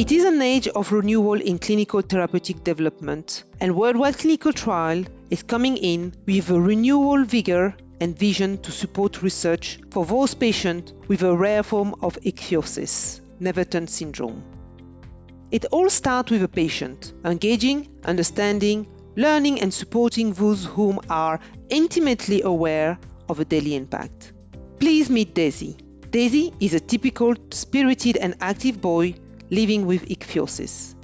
It is an age of renewal in clinical therapeutic development, and worldwide clinical trial is coming in with a renewal vigor and vision to support research for those patients with a rare form of ichthyosis, Netherton syndrome. It all starts with a patient, engaging, understanding, learning and supporting those whom are intimately aware of a daily impact. Please meet Daisy. Daisy is a typical spirited and active boy living with ichthyosis.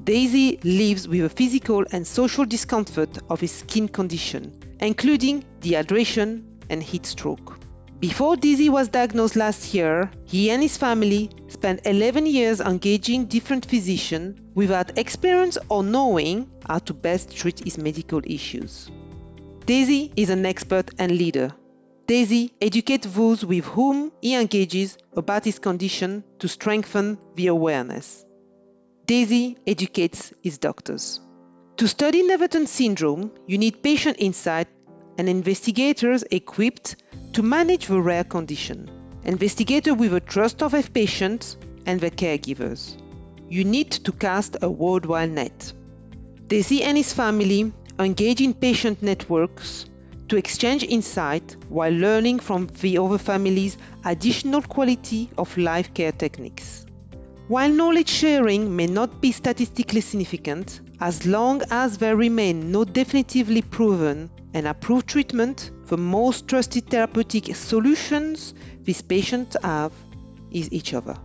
Daisy lives with a physical and social discomfort of his skin condition, including dehydration and heat stroke. Before Daisy was diagnosed last year, he and his family spent 11 years engaging different physicians without experience or knowing how to best treat his medical issues. Daisy is an expert and leader. Daisy educates those with whom he engages about his condition to strengthen the awareness. Daisy educates his doctors. To study Netherton syndrome, you need patient insight and investigators equipped to manage the rare condition. Investigators with the trust of their patients and their caregivers. You need to cast a worldwide net. Daisy and his family engage in patient networks to exchange insight while learning from the other families' additional quality of life care techniques. While knowledge sharing may not be statistically significant, as long as there remain no definitively proven and approved treatment, the most trusted therapeutic solutions these patients have is each other.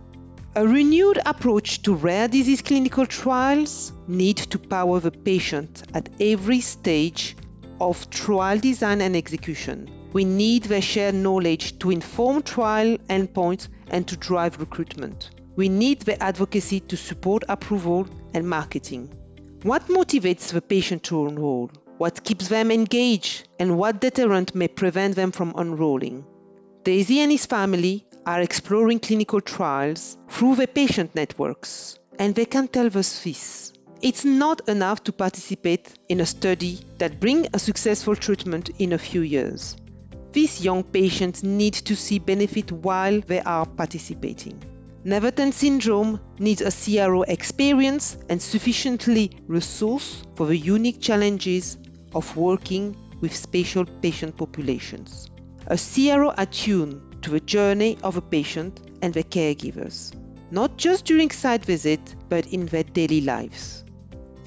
A renewed approach to rare disease clinical trials needs to power the patient at every stage of trial design and execution. We need their shared knowledge to inform trial endpoints and to drive recruitment. We need their advocacy to support approval and marketing. What motivates the patient to enroll? What keeps them engaged? And what deterrent may prevent them from enrolling? Daisy and his family are exploring clinical trials through their patient networks, and they can tell us this. It's not enough to participate in a study that brings a successful treatment in a few years. These young patients need to see benefit while they are participating. Netherton syndrome needs a CRO experienced and sufficiently resourced for the unique challenges of working with special patient populations. A CRO attuned to the journey of a patient and their caregivers, not just during site visit, but in their daily lives.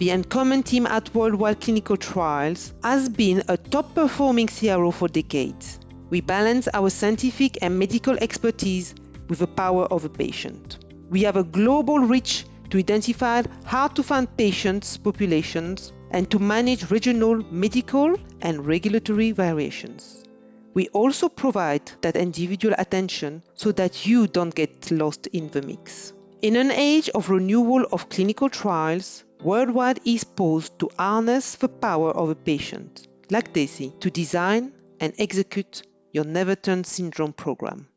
The Uncommon team at Worldwide Clinical Trials has been a top-performing CRO for decades. We balance our scientific and medical expertise with the power of a patient. We have a global reach to identify how to find patients' populations and to manage regional medical and regulatory variations. We also provide that individual attention so that you don't get lost in the mix. In an age of renewal of clinical trials, Worldwide is poised to harness the power of a patient, like Daisy, to design and execute your Netherton syndrome program.